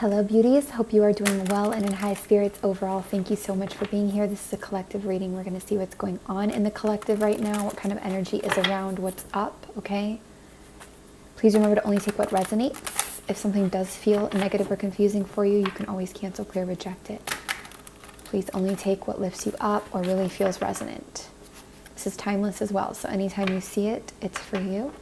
Hello beauties, hope you are doing well and in high spirits overall. Thank you so much for being here. This is a collective reading. We're going to see what's going on in the collective right now, what kind of energy is around, what's up, okay? Please remember to only take what resonates. If something does feel negative or confusing for you, you can always cancel, clear, reject it. Please only take what lifts you up or really feels resonant. This is timeless as well, so anytime you see it, it's for you.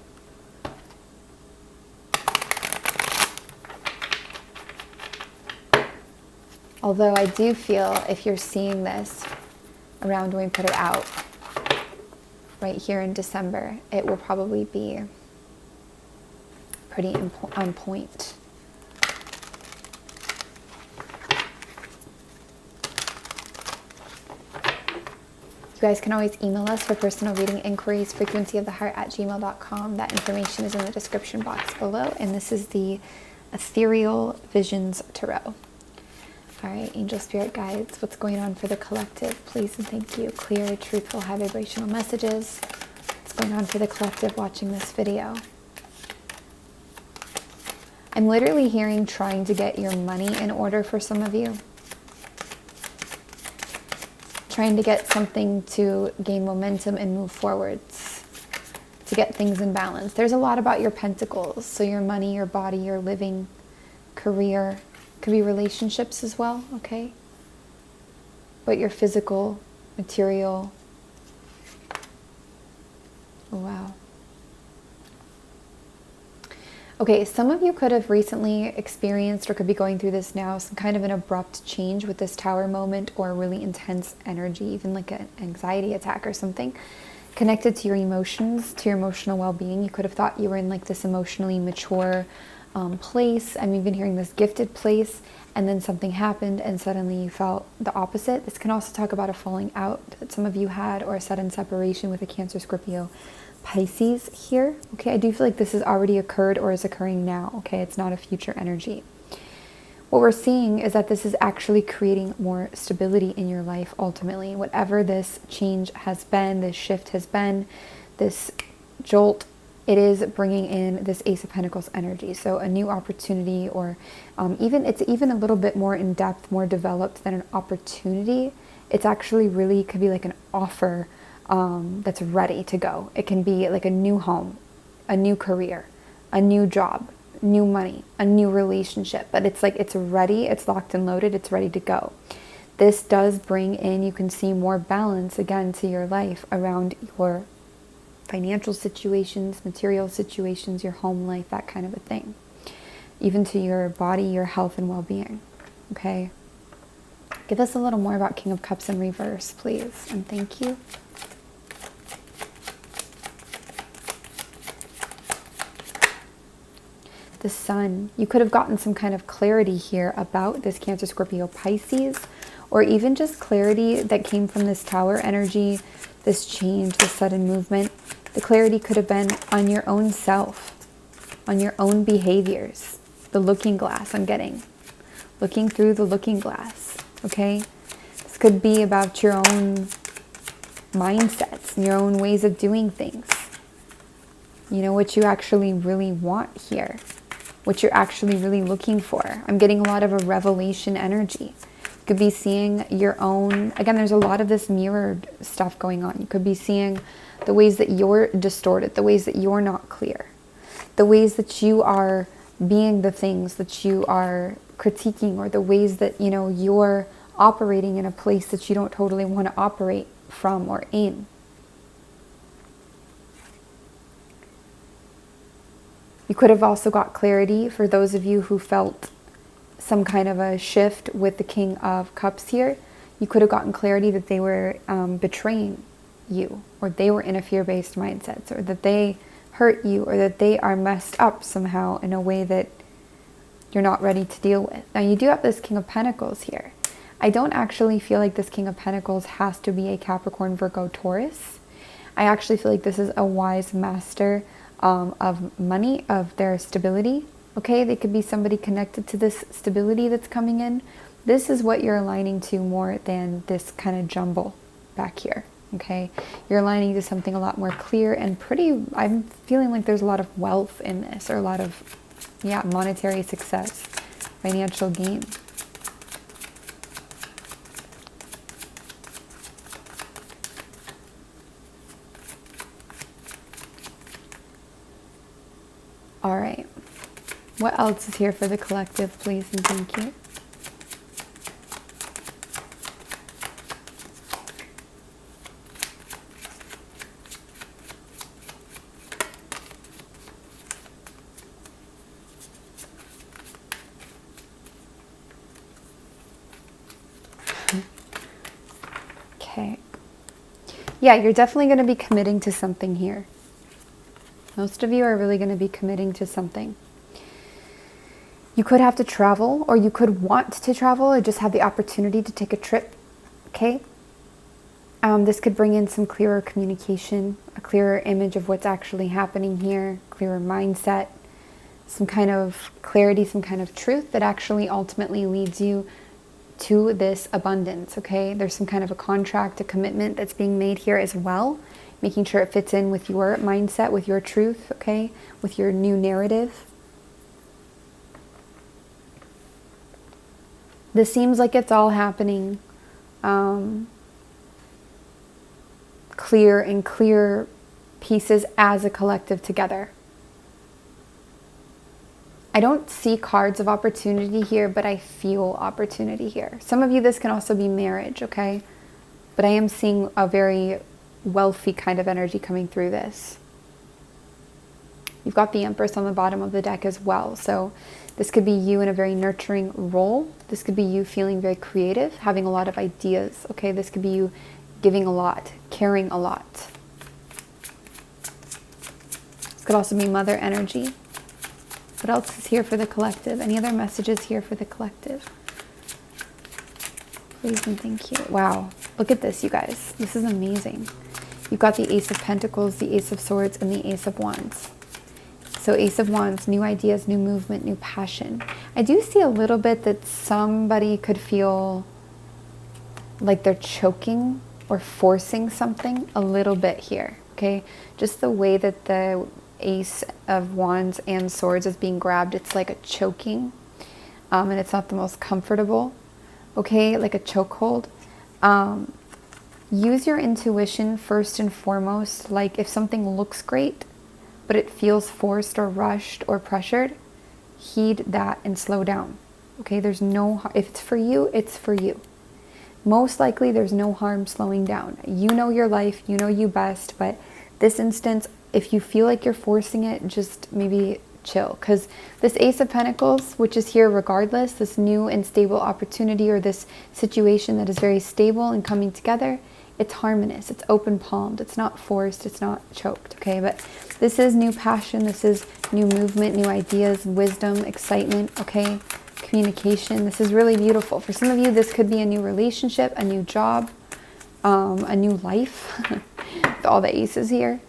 Although I do feel if you're seeing this around when we put it out, right here in December, it will probably be pretty on point. You guys can always email us for personal reading inquiries, frequencyoftheheart@gmail.com. That information is in the description box below. And this is the Ethereal Visions Tarot. All right, angel spirit guides, what's going on for the collective? Please and thank you. Clear, truthful, high vibrational messages. What's going on for the collective watching this video? I'm literally hearing trying to get your money in order for some of you. Trying to get something to gain momentum and move forwards. To get things in balance. There's a lot about your pentacles. So your money, your body, your living, career. Could be relationships as well, okay? But your physical, material. Oh, wow. Okay, some of you could have recently experienced or could be going through this now, some kind of an abrupt change with this tower moment or really intense energy, even like an anxiety attack or something connected to your emotions, to your emotional well-being. You could have thought you were in like this emotionally mature place. I'm even hearing this gifted place, and then something happened and suddenly you felt the opposite. This can also talk about a falling out that some of you had, or a sudden separation with a Cancer, Scorpio, Pisces here. Okay, I do feel like this has already occurred or is occurring now. Okay, it's not a future energy. What we're seeing is that this is actually creating more stability in your life ultimately. Whatever this change has been, this shift has been, this jolt, it is bringing in this Ace of Pentacles energy. So a new opportunity, or it's even a little bit more in depth, more developed than an opportunity. It's actually really could be like an offer that's ready to go. It can be like a new home, a new career, a new job, new money, a new relationship. But it's like it's ready, it's locked and loaded, it's ready to go. This does bring in, you can see, more balance again to your life around your financial situations, material situations, your home life, that kind of a thing. Even to your body, your health and well-being. Okay? Give us a little more about King of Cups in reverse, please. And thank you. The Sun. You could have gotten some kind of clarity here about this Cancer, Scorpio, Pisces, or even just clarity that came from this Tower energy, this change, this sudden movement. The clarity could have been on your own self, on your own behaviors. The looking glass I'm getting. Looking through the looking glass, okay? This could be about your own mindsets, your own ways of doing things. You know, what you actually really want here. What you're actually really looking for. I'm getting a lot of a revelation energy. You could be seeing your own, again, there's a lot of this mirrored stuff going on. You could be seeing the ways that you're distorted, the ways that you're not clear, the ways that you are being the things that you are critiquing, or the ways that, you know, you're operating in a place that you don't totally want to operate from or in. You could have also got clarity for those of you who felt some kind of a shift with the King of Cups here. You could have gotten clarity that they were betraying you, or they were in a fear-based mindset, or that they hurt you, or that they are messed up somehow in a way that you're not ready to deal with. Now you do have this King of Pentacles here. I don't actually feel like this King of Pentacles has to be a Capricorn, Virgo, Taurus. I actually feel like this is a wise master of money, of their stability. Okay, they could be somebody connected to this stability that's coming in. This is what you're aligning to more than this kind of jumble back here. Okay, you're aligning to something a lot more clear and pretty. I'm feeling like there's a lot of wealth in this, or a lot of, yeah, monetary success. financial gain. All right. What else is here for the collective, please and thank you? Okay. Yeah, you're definitely going to be committing to something here. Most of you are really going to be committing to something. You could have to travel, or you could want to travel, or just have the opportunity to take a trip, okay? This could bring in some clearer communication, a clearer image of what's actually happening here, clearer mindset, some kind of clarity, some kind of truth that actually ultimately leads you to this abundance, okay? There's some kind of a contract, a commitment that's being made here as well, making sure it fits in with your mindset, with your truth, okay? With your new narrative. This seems like it's all happening clear and clear pieces as a collective together. I don't see cards of opportunity here, but I feel opportunity here. Some of you, this can also be marriage, okay? But I am seeing a very wealthy kind of energy coming through this. You've got the Empress on the bottom of the deck as well. So this could be you in a very nurturing role. This could be you feeling very creative, having a lot of ideas, okay? This could be you giving a lot, caring a lot. This could also be mother energy. What else is here for the collective? Any other messages here for the collective? Please and thank you. Wow. Look at this, you guys. This is amazing. You've got the Ace of Pentacles, the Ace of Swords, and the Ace of Wands. So Ace of Wands, new ideas, new movement, new passion. I do see a little bit that somebody could feel like they're choking or forcing something a little bit here, okay? Just the way that the Ace of Wands and Swords is being grabbed, it's like a choking, and it's not the most comfortable, okay? Like a chokehold. Use your intuition first and foremost. Like if something looks great, but it feels forced or rushed or pressured, heed that and slow down, okay? There's no, if it's for you, it's for you. Most likely there's no harm slowing down. You know your life, you know you best, but this instance, if you feel like you're forcing it, just maybe chill. Because this Ace of Pentacles, which is here regardless, this new and stable opportunity or this situation that is very stable and coming together, it's harmonious, it's open palmed, it's not forced, it's not choked, okay? But this is new passion, this is new movement, new ideas, wisdom, excitement, okay? Communication. This is really beautiful. For some of you, this could be a new relationship, a new job, a new life. With all the aces here.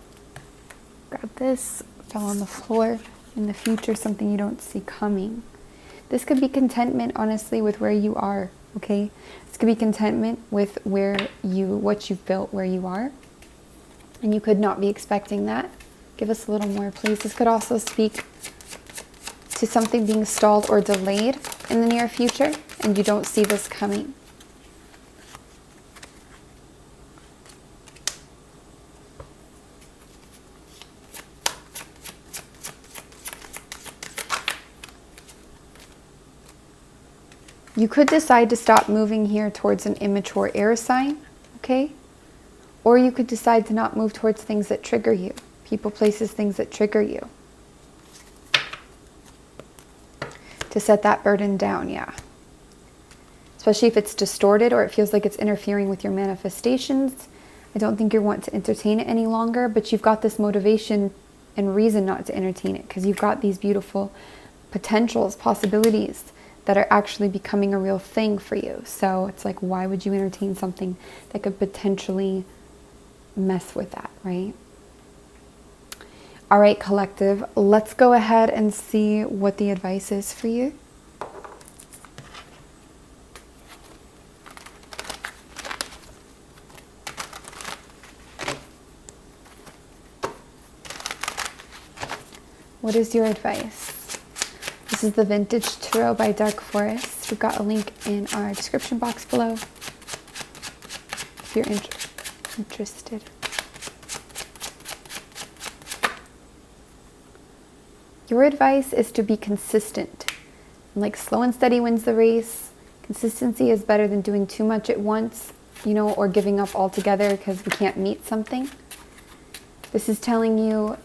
Grab this, fell on the floor. In the future, something you don't see coming. This could be contentment, honestly, with where you are, okay? This could be contentment with what you've built, where you are. And you could not be expecting that. Give us a little more, please. This could also speak to something being stalled or delayed in the near future, and you don't see this coming. You could decide to stop moving here towards an immature air sign, okay? Or you could decide to not move towards things that trigger you. People, places, things that trigger you. To set that burden down, yeah. Especially if it's distorted or it feels like it's interfering with your manifestations. I don't think you want to entertain it any longer, but you've got this motivation and reason not to entertain it because you've got these beautiful potentials, possibilities that are actually becoming a real thing for you. So it's like, why would you entertain something that could potentially mess with that, right? All right, collective, let's go ahead and see what the advice is for you. What is your advice? This is the Vintage Tarot by Dark Forest. We've got a link in our description box below if you're interested. Your advice is to be consistent. Like, slow and steady wins the race. Consistency is better than doing too much at once, you know, or giving up altogether because we can't meet something. This is telling you,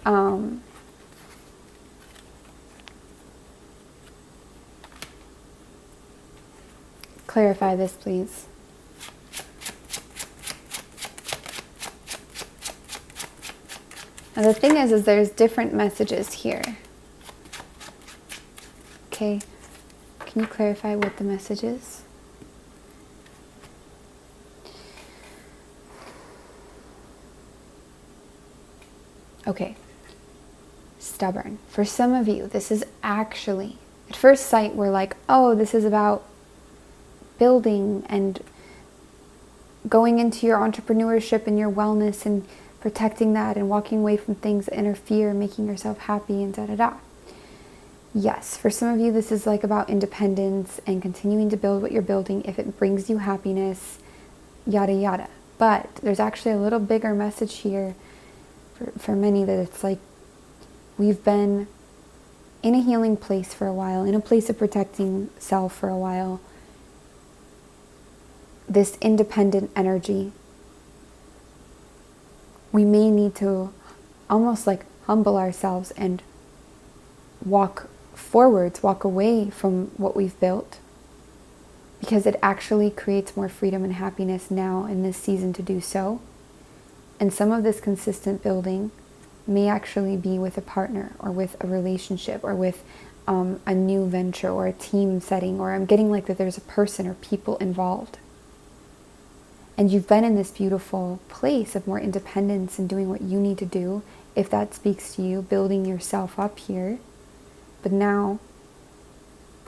clarify this, please. Now the thing is there's different messages here. Okay, can you clarify what the message is? Okay, stubborn. For some of you, this is actually, at first sight, we're like, oh, this is about building and going into your entrepreneurship and your wellness and protecting that and walking away from things that interfere, making yourself happy and da-da-da. Yes, for some of you, this is like about independence and continuing to build what you're building if it brings you happiness, yada, yada. But there's actually a little bigger message here for many, that it's like we've been in a healing place for a while, in a place of protecting self for a while. This independent energy, we may need to almost like humble ourselves and walk forwards, walk away from what we've built, because it actually creates more freedom and happiness now in this season to do so. And some of this consistent building may actually be with a partner or with a relationship or with a new venture or a team setting, or I'm getting like that there's a person or people involved. And you've been in this beautiful place of more independence and doing what you need to do, if that speaks to you, building yourself up here. But now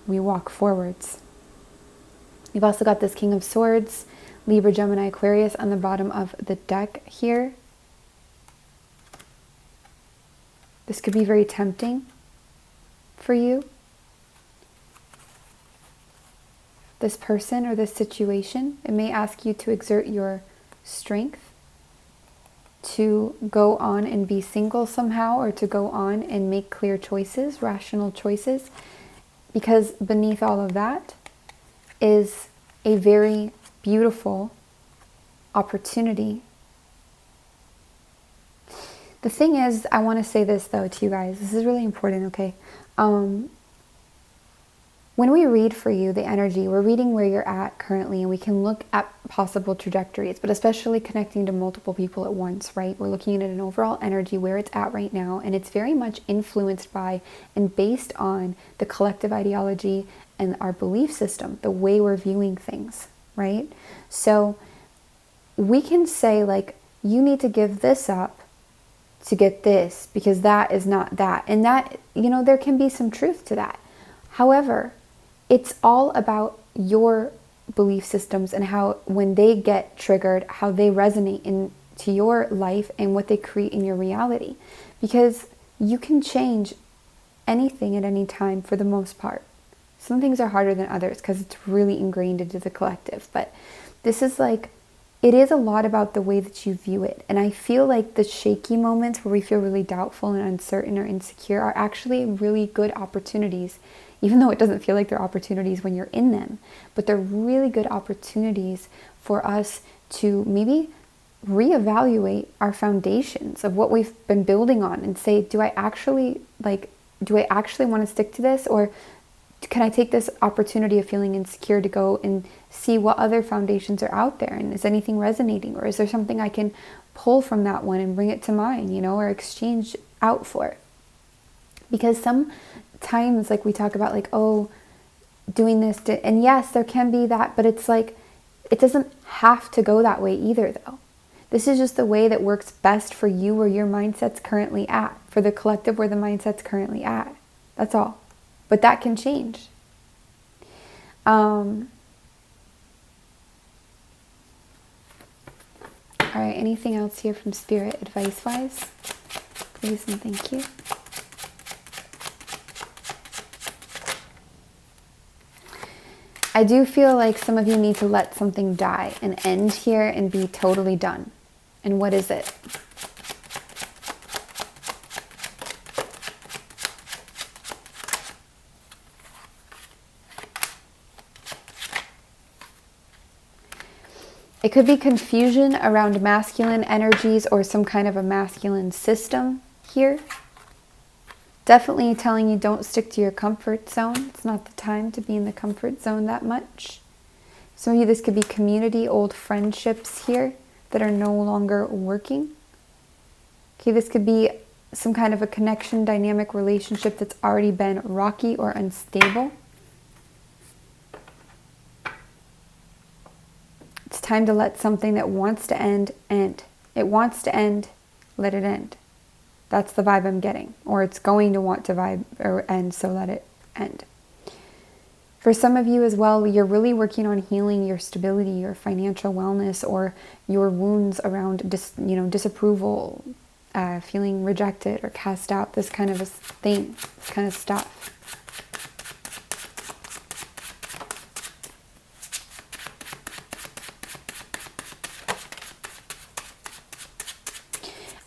we walk forwards. You've also got this King of Swords, Libra, Gemini, Aquarius on the bottom of the deck here. This could be very tempting for you. This person or this situation, it may ask you to exert your strength to go on and be single somehow, or to go on and make clear choices, rational choices, because beneath all of that is a very beautiful opportunity. The thing is, I want to say this though to you guys, this is really important, okay? When we read for you the energy, we're reading where you're at currently, and we can look at possible trajectories, but especially connecting to multiple people at once, right? We're looking at an overall energy where it's at right now, and it's very much influenced by and based on the collective ideology and our belief system, the way we're viewing things, right? So we can say like, you need to give this up to get this, because that is not that. And that, you know, there can be some truth to that. However, it's all about your belief systems and how, when they get triggered, how they resonate into your life and what they create in your reality. Because you can change anything at any time for the most part. Some things are harder than others because it's really ingrained into the collective. But this is like, it is a lot about the way that you view it. And I feel like the shaky moments where we feel really doubtful and uncertain or insecure are actually really good opportunities, even though it doesn't feel like they're opportunities when you're in them. But they're really good opportunities for us to maybe reevaluate our foundations of what we've been building on and say, do I actually want to stick to this? Or can I take this opportunity of feeling insecure to go and see what other foundations are out there? And is anything resonating? Or is there something I can pull from that one and bring it to mine, you know, or exchange out for it? Because sometimes, like we talk about, like, oh, doing this, and yes, there can be that, but it's like, it doesn't have to go that way either, though. This is just the way that works best for you, where your mindset's currently at, for the collective where the mindset's currently at. That's all. But that can change. All right, anything else here from Spirit advice-wise? Please and thank you. I do feel like some of you need to let something die and end here and be totally done. And what is it? It could be confusion around masculine energies or some kind of a masculine system here. Definitely telling you don't stick to your comfort zone. It's not the time to be in the comfort zone that much. Some of you, this could be community, old friendships here that are no longer working. Okay, this could be some kind of a connection, dynamic relationship that's already been rocky or unstable. It's time to let something that wants to end, end. It wants to end, let it end. That's the vibe I'm getting. Or it's going to want to vibe or end, so let it end. For some of you as well, you're really working on healing your stability, your financial wellness, or your wounds around disapproval, feeling rejected or cast out, this kind of a thing, this kind of stuff.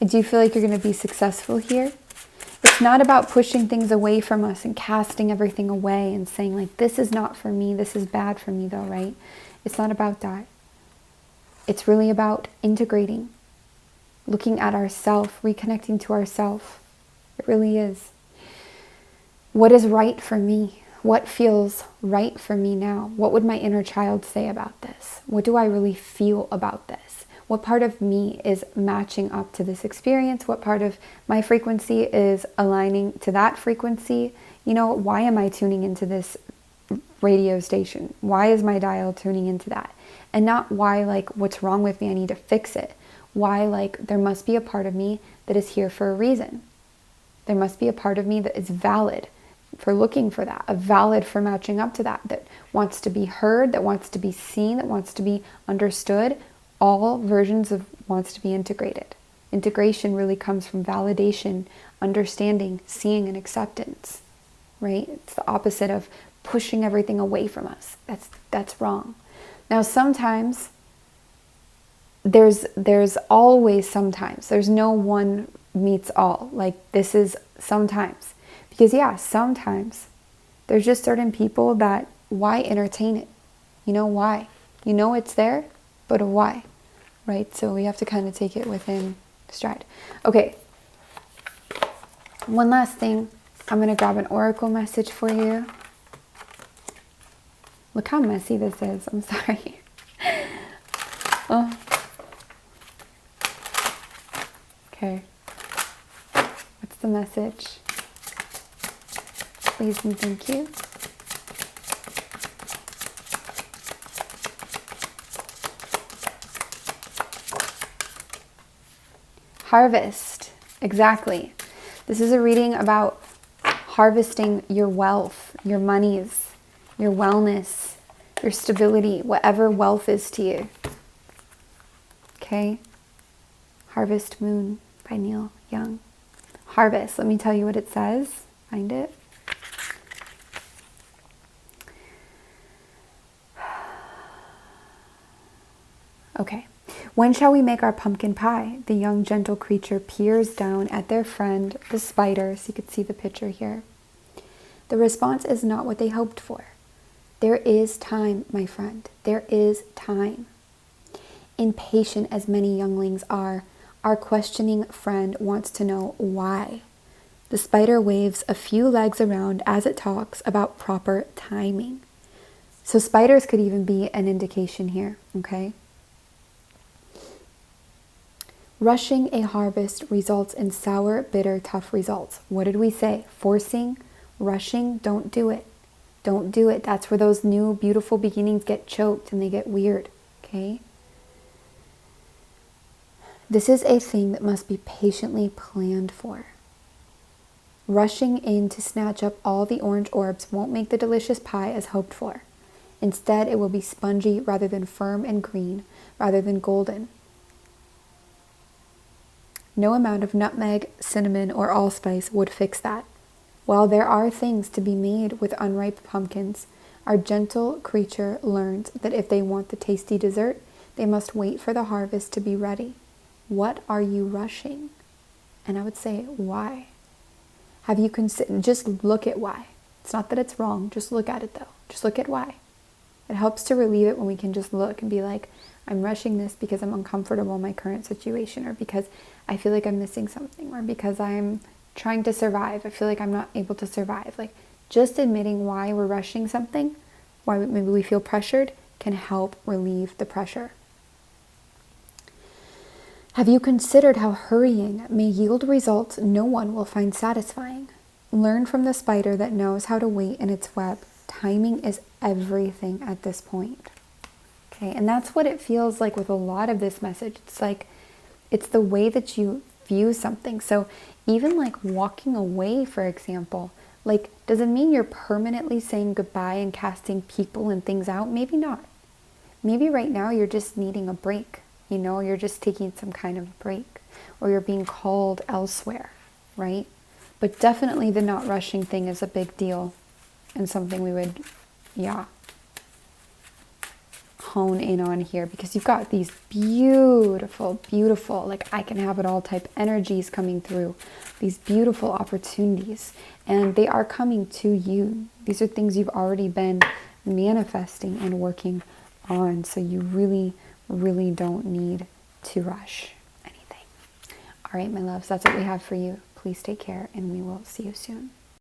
I do feel like you're going to be successful here. It's not about pushing things away from us and casting everything away and saying like, this is not for me, this is bad for me though, right? It's not about that. It's really about integrating, looking at ourself, reconnecting to ourself. It really is. What is right for me? What feels right for me now? What would my inner child say about this? What do I really feel about this? What part of me is matching up to this experience? What part of my frequency is aligning to that frequency? You know, why am I tuning into this radio station? Why is my dial tuning into that? And not why, like, what's wrong with me? I need to fix it. Why, like, there must be a part of me that is here for a reason. There must be a part of me that is valid for looking for that, a valid for matching up to that, that wants to be heard, that wants to be seen, that wants to be understood. All versions of wants to be integrated. Integration really comes from validation, understanding, seeing, and acceptance, right? It's the opposite of pushing everything away from us. That's wrong. Now, sometimes there's always sometimes. There's no one meets all. Like, this is sometimes. Because yeah, sometimes there's just certain people that, why entertain it? You know why? You know it's there, but why? Right? So we have to kind of take it within stride. Okay. One last thing. I'm going to grab an oracle message for you. Look how messy this is. I'm sorry. Oh. Okay. What's the message? Please and thank you. Harvest. Exactly. This is a reading about harvesting your wealth, your monies, your wellness, your stability, whatever wealth is to you. Okay? Harvest Moon by Neil Young. Harvest. Let me tell you what it says. Find it. Okay. When shall we make our pumpkin pie? The young gentle creature peers down at their friend, the spider, so you could see the picture here. The response is not what they hoped for. There is time, my friend. There is time. Impatient as many younglings are, our questioning friend wants to know why. The spider waves a few legs around as it talks about proper timing. So spiders could even be an indication here, okay? Rushing a harvest results in sour, bitter, tough results. What did we say? Forcing, rushing, don't do it. Don't do it. That's where those new, beautiful beginnings get choked and they get weird, okay? This is a thing that must be patiently planned for. Rushing in to snatch up all the orange orbs won't make the delicious pie as hoped for. Instead, it will be spongy rather than firm and green, rather than golden. No amount of nutmeg, cinnamon, or allspice would fix that. While there are things to be made with unripe pumpkins, Our gentle creature learned that if they want the tasty dessert, they must wait for the harvest to be ready. What are you rushing? And I would say, why? Have you considered, just look at why. It's not that it's wrong, just look at it though. Just look at why. It helps to relieve it when we can just look and be like, I'm rushing this because I'm uncomfortable in my current situation, or because I feel like I'm missing something, or because I'm trying to survive. I feel like I'm not able to survive. Like, just admitting why we're rushing something, why maybe we feel pressured, can help relieve the pressure. Have you considered how hurrying may yield results no one will find satisfying? Learn from the spider that knows how to wait in its web. Timing is everything at this point. Okay, and that's what it feels like with a lot of this message. It's like, it's the way that you view something. So even like walking away, for example, like, does it mean you're permanently saying goodbye and casting people and things out? Maybe not. Maybe right now you're just needing a break. You know, you're just taking some kind of break, or you're being called elsewhere, right? But definitely the not rushing thing is a big deal, and something we would, hone in on here, because you've got these beautiful, beautiful, like I can have it all type energies coming through, these beautiful opportunities, and they are coming to you. These are things you've already been manifesting and working on, so you really, really don't need to rush anything. All right, my loves, that's what we have for you. Please take care, and we will see you soon.